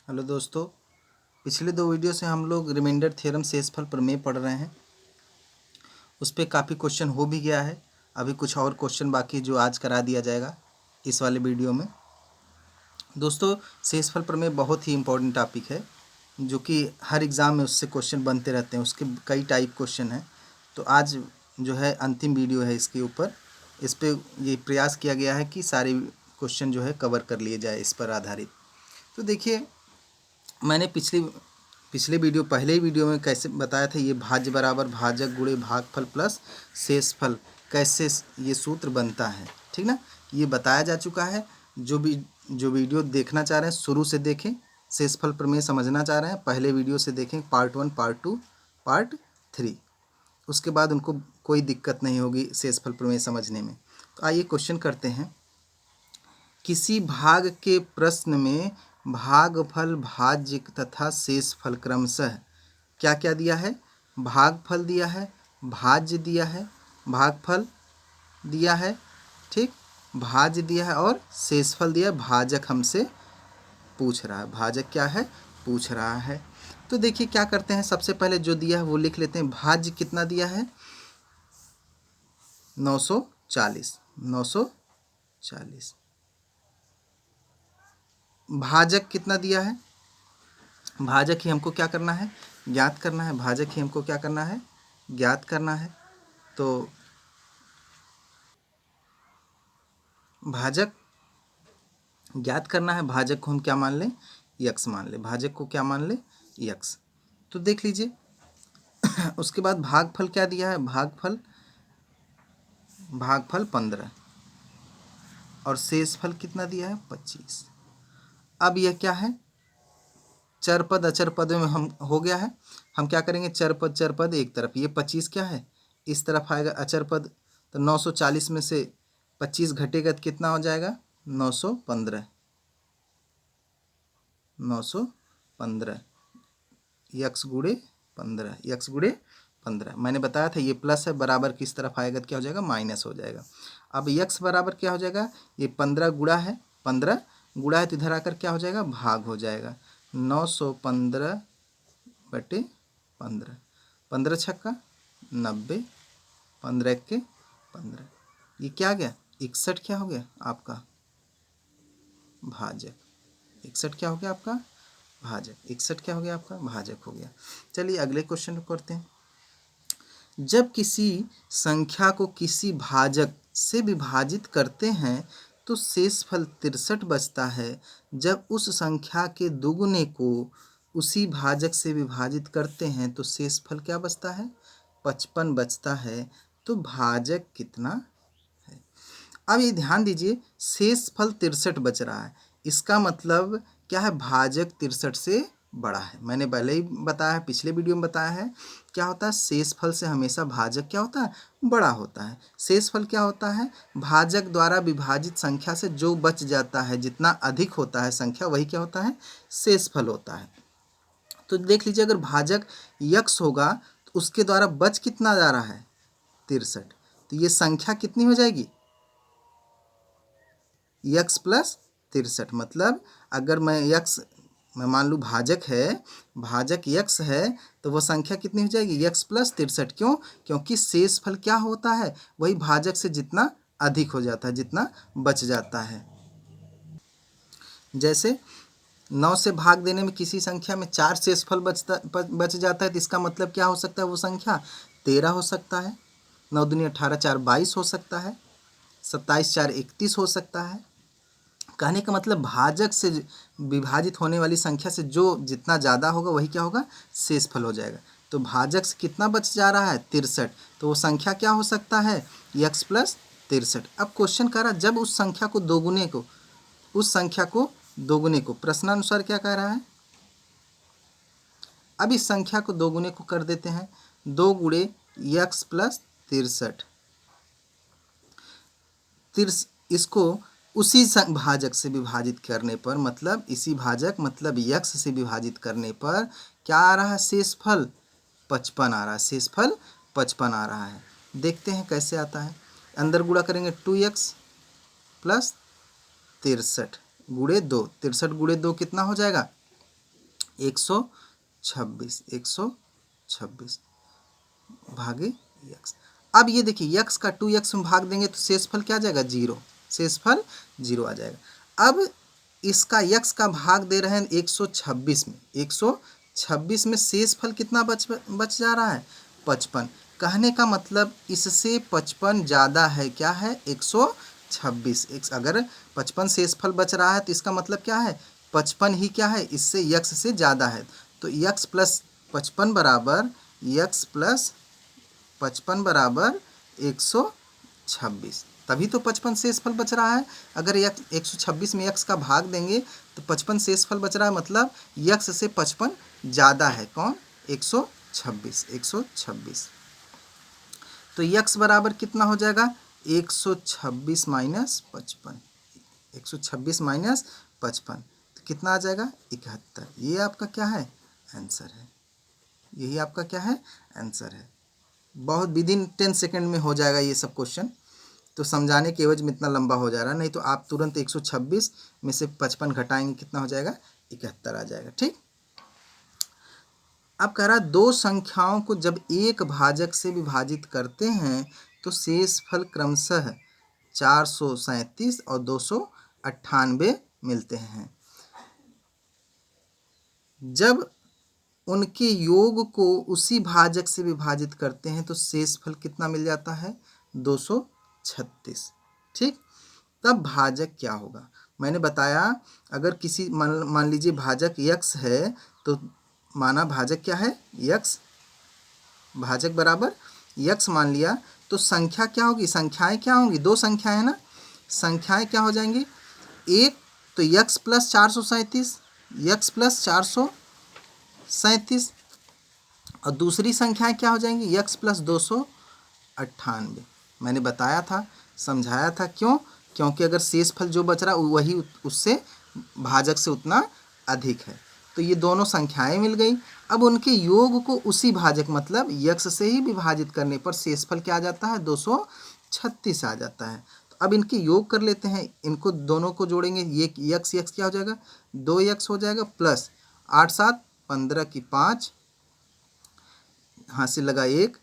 Hello दोस्तों, पिछले दो वीडियो से हम लोग रिमाइंडर थ्योरम शेषफल प्रमेय पढ़ रहे हैं। उस पर काफ़ी क्वेश्चन हो भी गया है। अभी कुछ और क्वेश्चन बाकी जो आज करा दिया जाएगा इस वाले वीडियो में। दोस्तों, शेषफल प्रमेय बहुत ही इम्पोर्टेंट टॉपिक है जो कि हर एग्ज़ाम में उससे क्वेश्चन बनते रहते हैं। उसके कई टाइप क्वेश्चन हैं। तो आज जो है अंतिम वीडियो है इसके ऊपर। इस पर ये प्रयास किया गया है कि सारे क्वेश्चन जो है कवर कर लिए जाए इस पर आधारित। तो देखिए, मैंने पिछले वीडियो पहले ही वीडियो में कैसे बताया था, ये भाज्य बराबर भाजक गुणे भागफल प्लस शेषफल कैसे ये सूत्र बनता है, ठीक ना। ये बताया जा चुका है। जो वीडियो देखना चाह रहे हैं शुरू से देखें। शेषफल प्रमेय समझना चाह रहे हैं पहले वीडियो से देखें, पार्ट 1, पार्ट 2, पार्ट 3। उसके बाद उनको कोई दिक्कत नहीं होगी शेषफल प्रमेय समझने में। तो आइए क्वेश्चन करते हैं। किसी भाग के प्रश्न में भागफल, भाज्य तथा शेषफल क्रमशः क्या क्या दिया है? भागफल दिया है, भाज्य दिया है, भागफल दिया है, ठीक, भाज्य दिया है और शेषफल दिया है। भाजक हमसे पूछ रहा है, भाजक क्या है, पूछ रहा है। तो देखिए क्या करते हैं, सबसे पहले जो दिया है वो लिख लेते हैं। भाज्य कितना दिया है? 940। 940। भाजक कितना दिया है? भाजक ही हमको क्या करना है, ज्ञात करना है। भाजक ही हमको क्या करना है, ज्ञात करना है। तो भाजक ज्ञात करना है। भाजक को हम क्या मान लें, यक्स मान लें। भाजक को क्या मान लें, यक्स। तो देख लीजिए उसके बाद भागफल क्या दिया है? भागफल 15 और शेषफल कितना दिया है? 25। अब यह क्या है, चर पद अचर पद में हम हो गया है। हम क्या करेंगे, चर पद एक तरफ, ये 25 क्या है, इस तरफ आएगा अचर पद। तो 940 में से 25 घटेगा तो कितना हो जाएगा? 915। 915 यक्स गुणे 15, यक्स गुणे 15। मैंने बताया था ये प्लस है, बराबर किस तरफ आएगा तो क्या हो जाएगा, माइनस हो जाएगा। अब यक्स बराबर क्या हो जाएगा, ये 15 गुणा है, 15 गुणा है तो इधर आकर क्या हो जाएगा, भाग हो जाएगा। 915 बटे 15, 15 छक्का 90, 15 के 15, ये क्या आ गया, 61 क्या हो गया आपका भाजक। 61 क्या हो गया आपका भाजक। 61 क्या हो गया आपका भाजक हो गया। चलिए अगले क्वेश्चन को करते हैं। जब किसी संख्या को किसी भाजक से विभाजित करते हैं तो शेषफल 63 बचता है। जब उस संख्या के दुगुने को उसी भाजक से विभाजित करते हैं तो शेषफल क्या बचता है, 55 बचता है। तो भाजक कितना है? अब ये ध्यान दीजिए, शेषफल 63 बच रहा है, इसका मतलब क्या है, भाजक 63 से बड़ा है। मैंने पहले ही बताया है, पिछले वीडियो में बताया है, क्या होता है, शेषफल से हमेशा भाजक क्या होता है, बड़ा होता है। शेषफल क्या होता है, भाजक द्वारा विभाजित संख्या से जो बच जाता है, जितना अधिक होता है संख्या, वही क्या होता है, शेषफल होता है। तो देख लीजिए, अगर भाजक यक्स होगा तो उसके द्वारा बच कितना जा रहा है, 63। तो ये संख्या कितनी हो जाएगी, यक्स प्लस 63। मतलब अगर मैं मान लूँ भाजक है, भाजक यक्स है, तो वो संख्या कितनी हो जाएगी, यक्स प्लस 63। क्यों? क्योंकि शेषफल क्या होता है, वही भाजक से जितना अधिक हो जाता है, जितना बच जाता है। जैसे 9 से भाग देने में किसी संख्या में 4 शेषफल बच जाता है, तो इसका मतलब क्या हो सकता है, वो संख्या 13 हो सकता है। 9 दूनी 18, 4 22 हो सकता है। 27 4 31 हो सकता है। कहने का मतलब भाजक से विभाजित होने वाली संख्या से जो जितना ज़्यादा होगा वही क्या होगा, शेषफल हो जाएगा। तो भाजक से कितना बच जा रहा है, 63। तो वो संख्या क्या हो सकता है, यक्स प्लस 63। अब क्वेश्चन कह रहा है, जब उस संख्या को दोगुने को, उस संख्या को दोगुने को, प्रश्नानुसार क्या कह रहा है, अब इस संख्या को दोगुने को कर देते हैं, 2 गुणे यक्स प्लस 63। इसको उसी भाजक से विभाजित करने पर, मतलब इसी भाजक मतलब यक्स से विभाजित करने पर क्या आ रहा है, शेषफल 55 आ रहा है। शेषफल 55 आ रहा है। देखते हैं कैसे आता है। अंदर गुणा करेंगे, 2x प्लस 63 गुणे 2, 63 गुणे 2 कितना हो जाएगा, 126, 126 भागे यक्स। अब ये देखिए यक्स का 2x में भाग देंगे तो शेषफल क्या आ जाएगा, 0। शेषफल 0 आ जाएगा। अब इसका यक्स का भाग दे रहे हैं 126 में, 126 में शेषफल कितना बच जा रहा है, 55। कहने का मतलब इससे 55 ज़्यादा है, क्या है, 126। अगर 55 शेषफल बच रहा है तो इसका मतलब क्या है, 55 ही क्या है, इससे यक्स से ज़्यादा है। तो यक्स प्लस 55 बराबर, यक्स प्लस 55 बराबर 126, तभी तो 55 शेषफल बच रहा है। अगर 126 में यक्स का भाग देंगे तो 55 शेषफल बच रहा है, मतलब यक्स से 55 ज़्यादा है, कौन, 126, 126। तो यक्स बराबर कितना हो जाएगा, 126 माइनस 55, 126 माइनस 55 तो कितना आ जाएगा, 71। ये आपका क्या है, आंसर है। यही आपका क्या है, आंसर है। बहुत विदिन 10 सेकेंड में हो जाएगा ये सब क्वेश्चन, तो समझाने के एवज में इतना लंबा हो जा रहा है, नहीं तो आप तुरंत 126 में से 55 घटाएंगे, कितना हो जाएगा, 71 आ जाएगा। ठीक। अब कह रहा है दो संख्याओं को जब एक भाजक से विभाजित करते हैं तो शेषफल क्रमशः 437 और 298 मिलते हैं। जब उनके योग को उसी भाजक से विभाजित करते हैं तो शेषफल कितना मिल जाता है, 236। ठीक। तब भाजक क्या होगा, मैंने बताया अगर किसी मान लीजिए भाजक यक्स है तो माना भाजक क्या है, यक्स, भाजक बराबर यक्स मान लिया तो संख्या क्या होगी, संख्याएं क्या होंगी, दो संख्याएं है ना, संख्याएं क्या हो जाएंगी, एक तो यक्स प्लस 437, यक्स प्लस 437 और दूसरी संख्याएं क्या हो जाएंगी, यक्स प्लस 298। मैंने बताया था, समझाया था, क्यों, क्योंकि अगर शेषफल जो बच रहा वही उससे भाजक से उतना अधिक है। तो ये दोनों संख्याएं मिल गई। अब उनके योग को उसी भाजक मतलब यक्स से ही विभाजित करने पर शेषफल क्या आ जाता है, 236 आ जाता है। तो अब इनके योग कर लेते हैं, इनको दोनों को जोड़ेंगे, ये यक्स यक्स क्या हो जाएगा, 2x हो जाएगा प्लस 8 7 15 की 5, हासिल लगा 1,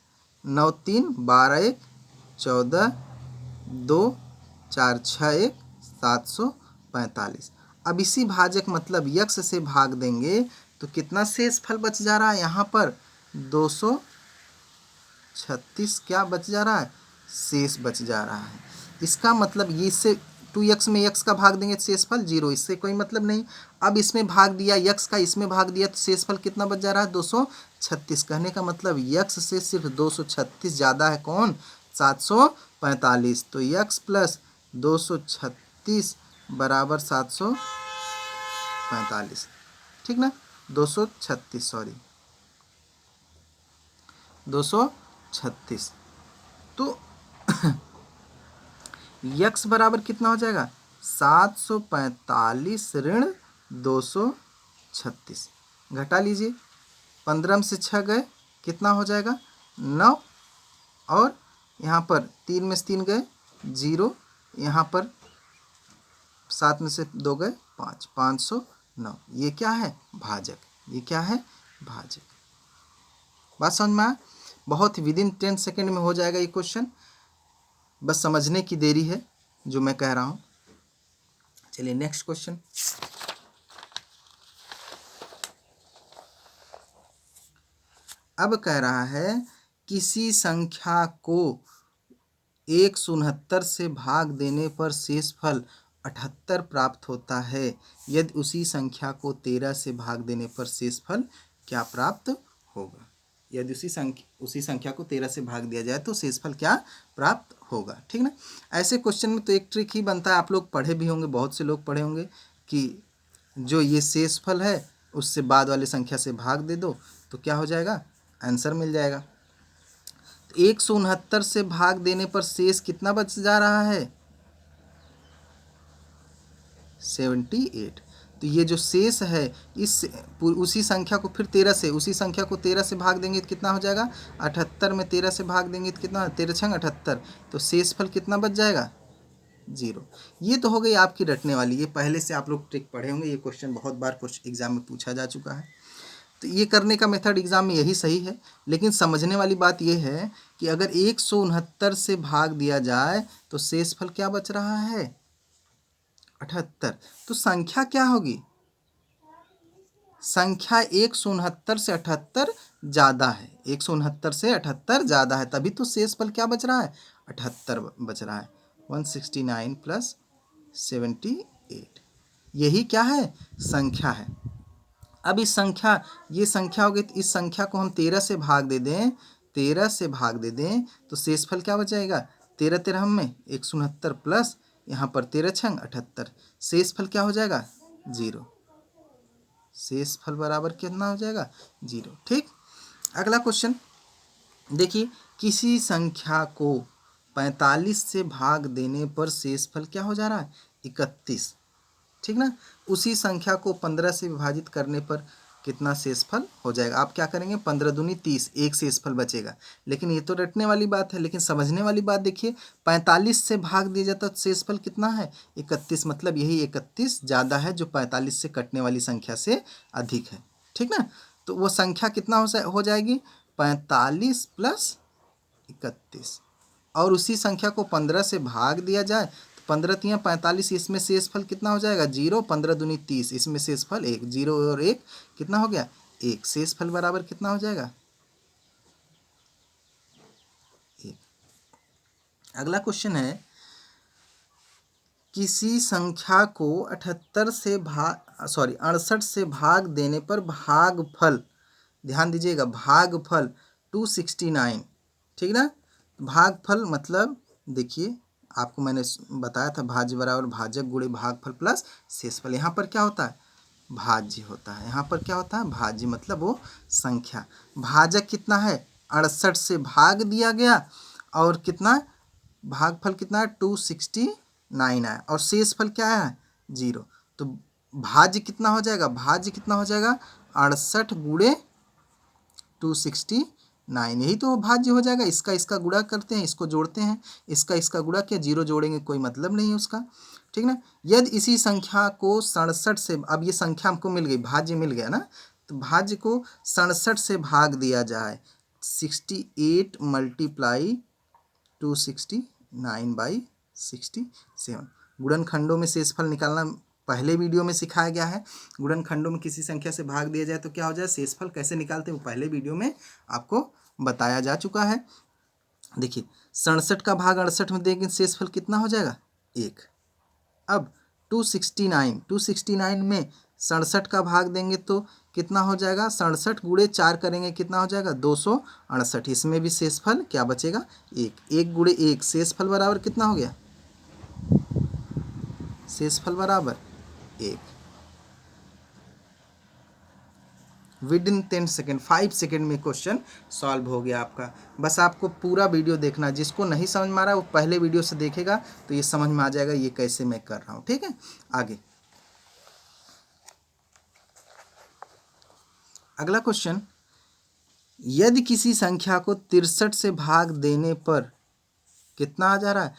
9 3 12 1 14 2 4 6 1 745। अब इसी भाजक मतलब यक्स से भाग देंगे तो कितना शेषफल बच जा रहा है, यहाँ पर 236 क्या बच जा रहा है, शेष बच जा रहा है। इसका मतलब ये इससे 2x में x का भाग देंगे तो शेषफल 0, इससे कोई मतलब नहीं। अब इसमें भाग दिया x का, इसमें भाग दिया तो शेषफल कितना बच जा रहा है, 236। कहने का मतलब x से सिर्फ 236 ज़्यादा है, कौन, 745। तो x प्लस 236 बराबर 745, ठीक ना, 236, सॉरी 236। तो यक्स बराबर कितना हो जाएगा, 745 ऋण 236। घटा लीजिए, 15 में से 6 गए, कितना हो जाएगा, 9, और यहाँ पर 3 में से 3 गए 0, यहाँ पर 7 में से 2 गए 5, 509। ये क्या है, भाजक, ये क्या है, भाजक। बात समझ में आया, बहुत विदिन 10 सेकेंड में हो जाएगा ये क्वेश्चन, बस समझने की देरी है जो मैं कह रहा हूँ। चलिए नेक्स्ट क्वेश्चन। अब कह रहा है किसी संख्या को 169 से भाग देने पर शेषफल 78 प्राप्त होता है, यदि उसी संख्या को 13 से भाग देने पर शेषफल क्या प्राप्त होगा। यदि उसी संख्या को 13 से भाग दिया जाए तो शेषफल क्या प्राप्त होगा, ठीक ना। ऐसे क्वेश्चन में तो एक ट्रिक ही बनता है, आप लोग पढ़े भी होंगे, बहुत से लोग पढ़े होंगे कि जो ये शेषफल है उससे बाद वाली संख्या से भाग दे दो तो क्या हो जाएगा, आंसर मिल जाएगा। 169 से भाग देने पर शेष कितना बच जा रहा है, 78। तो ये जो शेष है इस उसी संख्या को फिर 13 से, उसी संख्या को 13 से भाग देंगे तो कितना हो जाएगा, 78 में 13 से भाग देंगे तो कितना, 13 छंग 78, तो शेषफल कितना बच जाएगा, 0। ये तो हो गई आपकी रटने वाली, ये पहले से आप लोग ट्रिक पढ़े होंगे, ये क्वेश्चन बहुत बार क्वेश्चन एग्जाम में पूछा जा चुका है। तो ये करने का मेथड एग्जाम में यही सही है, लेकिन समझने वाली बात ये है कि अगर 169 से भाग दिया जाए तो शेषफल क्या बच रहा है, 78। तो संख्या क्या होगी, संख्या 169 से 78 ज़्यादा है, 169 से 78 ज़्यादा है, तभी तो शेषफल क्या बच रहा है, 78 बच रहा है। 169 प्लस 78, यही क्या है, संख्या है। अब इस संख्या, ये संख्या हो गई, तो इस संख्या को हम 13 से भाग दे दें, 13 से भाग दे दें तो शेषफल क्या बचाएगा, 13 13 में 169 प्लस यहाँ पर 13 छंग 78, शेषफल क्या हो जाएगा, 0। शेषफल बराबर कितना हो जाएगा, 0। ठीक, अगला क्वेश्चन देखिए, किसी संख्या को 45 से भाग देने पर शेषफल क्या हो जा रहा है, 31। ठीक ना, उसी संख्या को 15 से विभाजित करने पर कितना शेषफल हो जाएगा। आप क्या करेंगे, 15 दूनी 30, एक शेषफल बचेगा। लेकिन ये तो रटने वाली बात है, लेकिन समझने वाली बात देखिए, 45 से भाग दिया जाता तो शेषफल कितना है, 31। मतलब यही 31 ज़्यादा है जो 45 से कटने वाली संख्या से अधिक है। ठीक ना, तो वो संख्या कितना हो जाएगी, 45 प्लस 31। और उसी संख्या को 15 से भाग दिया जाए, 15 तियाँ 45, इसमें शेषफल कितना हो जाएगा, 0। 15 दूनी 30, इसमें शेषफल 1, 0 और 1 कितना हो गया, 1। शेषफल बराबर कितना हो जाएगा, 1। अगला क्वेश्चन है, किसी संख्या को 68 से भाग देने पर भागफल, ध्यान दीजिएगा, भागफल 269। ठीक ना, भागफल मतलब देखिए, आपको मैंने बताया था भाज्य बराबर भाजक गुणे भागफल प्लस शेषफल। यहाँ पर क्या होता है, भाज्य होता है। यहाँ पर क्या होता है, भाज्य, मतलब वो संख्या। भाजक कितना है, 68 से भाग दिया गया, और कितना, भागफल कितना है, 269 है, और शेषफल क्या है, 0। तो भाज्य कितना हो जाएगा, भाज्य कितना हो जाएगा, 68 गुणे 269, यही तो भाज्य हो जाएगा। इसका इसका गुणा करते हैं, इसको जोड़ते हैं, इसका इसका गुणा किया, 0 जोड़ेंगे कोई मतलब नहीं है उसका। ठीक ना, यदि इसी संख्या को 67 से, अब ये संख्या हमको मिल गई, भाज्य मिल गया ना, तो भाज्य को 67 से भाग दिया जाए, 68 मल्टीप्लाई 269/67। गुणनखंडों में शेषफल निकालना पहले वीडियो में सिखाया गया है। गुणनखंडों में किसी संख्या से भाग दिया जाए तो क्या हो जाए, शेषफल कैसे निकालते हैं वो पहले वीडियो में आपको बताया जा चुका है। देखिए, 67 का भाग 68 में देंगे, शेषफल कितना हो जाएगा, 1। अब 269 में 67 का भाग देंगे तो कितना हो जाएगा, 67 गुणे 4 करेंगे, कितना हो जाएगा, 268। इसमें भी शेषफल क्या बचेगा, 1। 1 गुणे 1, शेषफल बराबर कितना हो गया, शेषफल बराबर 1। विद इन 10 सेकेंड, 5 सेकेंड में क्वेश्चन सॉल्व हो गया आपका। बस आपको पूरा वीडियो देखना, जिसको नहीं समझ में आ रहा है वो पहले वीडियो से देखेगा तो ये समझ में आ जाएगा ये कैसे मैं कर रहा हूँ। ठीक है, आगे अगला क्वेश्चन, यदि किसी संख्या को 63 से भाग देने पर कितना आ जा रहा है,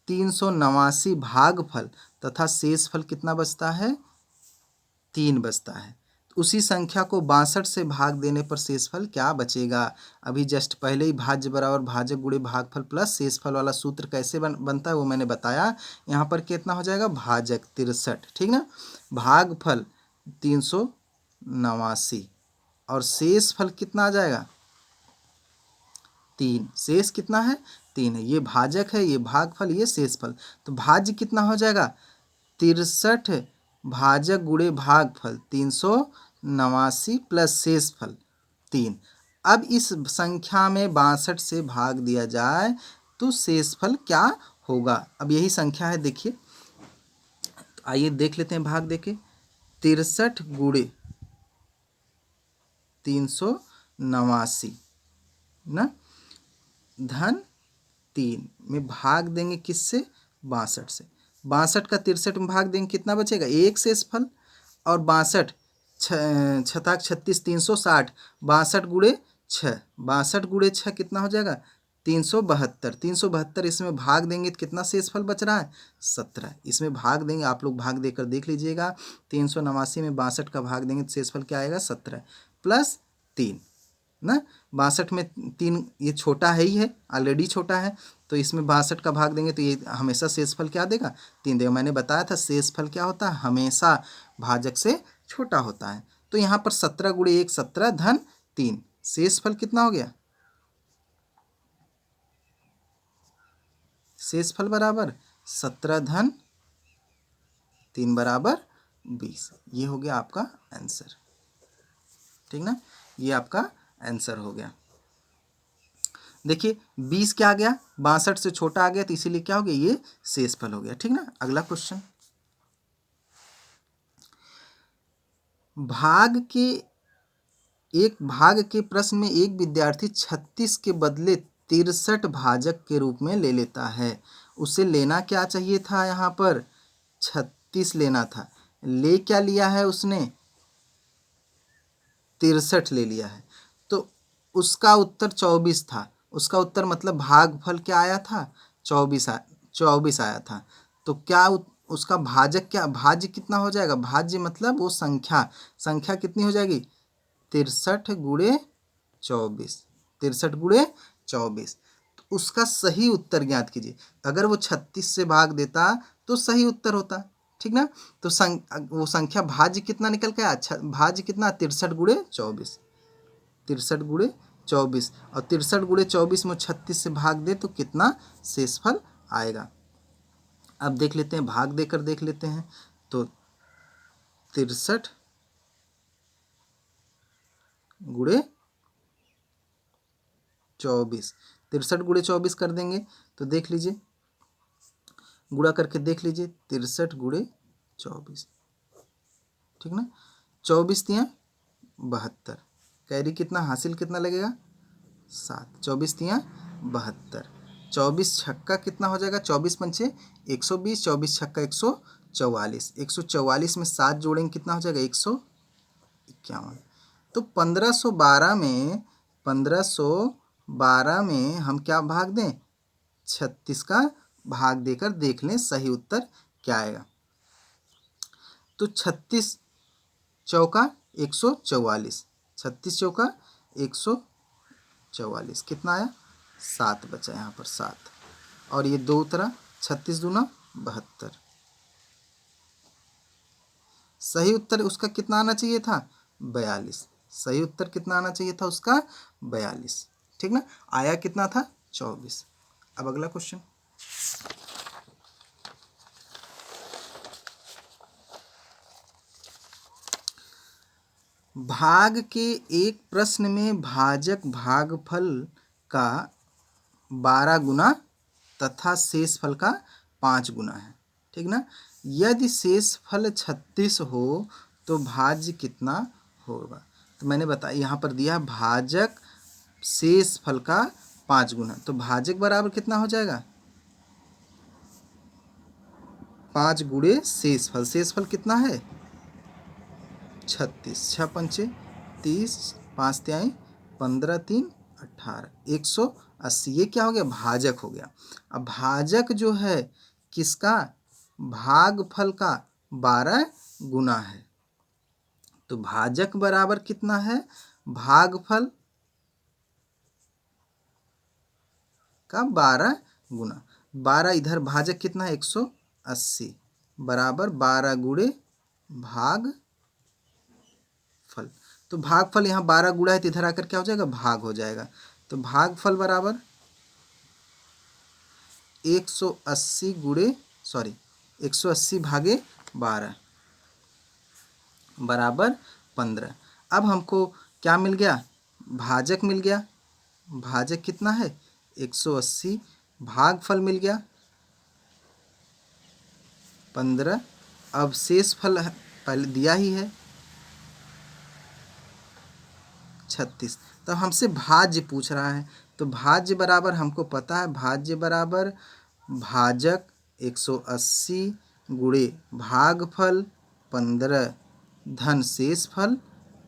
389 भागफल तथा शेषफल कितना बचता है, 3 बचता है। उसी संख्या को 62 से भाग देने पर शेषफल क्या बचेगा। अभी जस्ट पहले ही भाज्य बराबर भाजक गुणे भागफल प्लस शेषफल वाला सूत्र कैसे बनता है वो मैंने बताया। यहाँ पर कितना हो जाएगा, भाजक 63, ठीक ना, भागफल 389 और शेषफल कितना आ जाएगा, 3। शेष कितना है, 3 है। ये भाजक है, ये भागफल, ये शेषफल। तो भाज्य कितना हो जाएगा, 63 भाजक गुणे भागफल 389 प्लस शेषफल 3। अब इस संख्या में 62 से भाग दिया जाए तो शेषफल क्या होगा। अब यही संख्या है, देखिए, तो आइए देख लेते हैं भाग देके। 63 गुणे 389 ना धन 3 में भाग देंगे किससे, 62 से। 62 का 63 में भाग देंगे कितना बचेगा, 1 शेषफल। और 62 छताक 36 360, 62 गुणे 6, 62 गुणे 6 कितना हो जाएगा, 372, 372 इसमें भाग देंगे तो कितना शेषफल बच रहा है? 17। इसमें भाग देंगे, आप लोग भाग देकर देख लीजिएगा। 389 में 62 का भाग देंगे तो शेषफल क्या आएगा? 17 प्लस 3 ना। 62 में 3 ये छोटा है ही है, ऑलरेडी छोटा है, तो इसमें 62 का भाग देंगे तो ये हमेशा शेषफल क्या देगा? 3 देगा। मैंने बताया था शेषफल क्या होता है? हमेशा भाजक से छोटा होता है। तो यहाँ पर 17 गुणे 1 17 धन 3, शेषफल कितना हो गया? शेषफल बराबर 17 धन 3 बराबर 20। ये हो गया आपका आंसर, ठीक ना। ये आपका आंसर हो गया। देखिए 20 क्या आ गया? 62 से छोटा आ गया, तो इसीलिए क्या हो गया? ये शेषफल हो गया, ठीक ना। अगला क्वेश्चन, एक भाग के प्रश्न में एक विद्यार्थी 36 के बदले 63 भाजक के रूप में ले लेता है। उसे लेना क्या चाहिए था? यहाँ पर 36 लेना था, ले क्या लिया है उसने? 63 ले लिया है। तो उसका उत्तर 24 था। उसका उत्तर मतलब भागफल क्या आया था? 24 आया था। तो क्या उसका भाजक क्या, भाज्य कितना हो जाएगा? भाज्य मतलब वो संख्या कितनी हो जाएगी? 63 गुणे 24, 63 गुणे 24। तो उसका सही उत्तर ज्ञात कीजिए। अगर वो 36 से भाग देता तो सही उत्तर होता, ठीक ना। तो वो संख्या भाज्य कितना निकल के आया? अच्छा, भाज्य कितना? 63 गुणे 24, 63 गुणे 24, और 63 गुणे 24 में 36 से भाग दे तो कितना शेषफल आएगा? अब देख लेते हैं, भाग देकर देख लेते हैं। तो 63 गुणे 24, 63 गुणे 24 कर देंगे तो देख लीजिए, गुणा करके देख लीजिए, 63 गुणे 24, ठीक ना। 24 तिया 72, कैरी कितना हासिल कितना लगेगा? 7, 24 तिया 72, 24 छक्का कितना हो जाएगा? 24 पंचे 120, 24 छक्का 144, 144 में 7 जोड़ेंगे कितना हो जाएगा? 151। तो 1512 में हम क्या भाग दें? 36 का भाग देकर देख लें सही उत्तर क्या आएगा। तो 36 चौका 144, 36 चौका 144 कितना आया? 7 बचा यहाँ पर 7, और ये 2 उतरा, 36 दूना 72। सही उत्तर उसका कितना आना चाहिए था? 42। सही उत्तर कितना आना चाहिए था उसका? 42, ठीक ना। आया कितना था? 24। अब अगला क्वेश्चन, भाग के एक प्रश्न में भाजक भागफल का 12 गुना तथा शेषफल का 5 गुना है, ठीक ना। यदि शेषफल 36 हो तो भाज्य कितना होगा? तो मैंने बताया यहाँ पर दिया भाजक शेषफल का 5 गुना, तो भाजक बराबर कितना हो जाएगा? 5 गुणे शेषफल। शेषफल कितना है? 36, 6 पंचे 30, 5 त्याई 15 3 18, 180। ये क्या हो गया? भाजक हो गया। अब भाजक जो है किसका? भागफल का 12 गुना है। तो भाजक बराबर कितना है? भागफल का 12 गुना। 12 इधर भाजक कितना है? 180 बराबर 12 गुणे भाग फल। तो भागफल यहाँ 12 गुणा है तो इधर आकर क्या हो जाएगा? भाग हो जाएगा। तो भागफल बराबर 180 गुणे 180 भागे 12 बराबर 15। अब हमको क्या मिल गया? भाजक मिल गया। भाजक कितना है? 180, भागफल मिल गया 15। अब शेषफल पहले दिया ही है 36, तो हमसे भाज्य पूछ रहा है। तो भाज्य बराबर हमको पता है, भाज्य बराबर भाजक 180 गुणे भागफल 15 धन शेषफल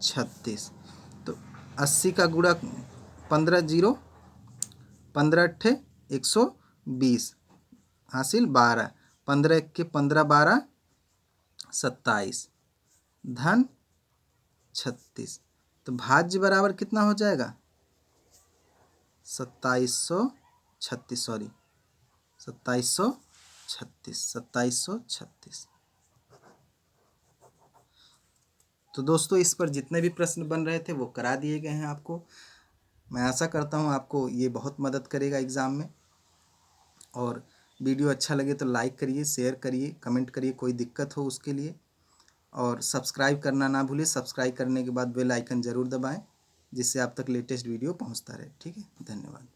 36। तो 80 का गुणा 15 0 15 अट्ठे 120 हासिल 12, 15 इक्के 15 12 27 धन 36। तो भाज्य बराबर कितना हो जाएगा? 2736, सॉरी 2736। तो दोस्तों इस पर जितने भी प्रश्न बन रहे थे वो करा दिए गए हैं आपको। मैं आशा करता हूँ आपको ये बहुत मदद करेगा एग्ज़ाम में। और वीडियो अच्छा लगे तो लाइक करिए, शेयर करिए, कमेंट करिए, कोई दिक्कत हो उसके लिए। और सब्सक्राइब करना ना भूलिए। सब्सक्राइब करने के बाद बेल आइकन ज़रूर दबाएं, जिससे आप तक लेटेस्ट वीडियो पहुंचता रहे। ठीक है, धन्यवाद।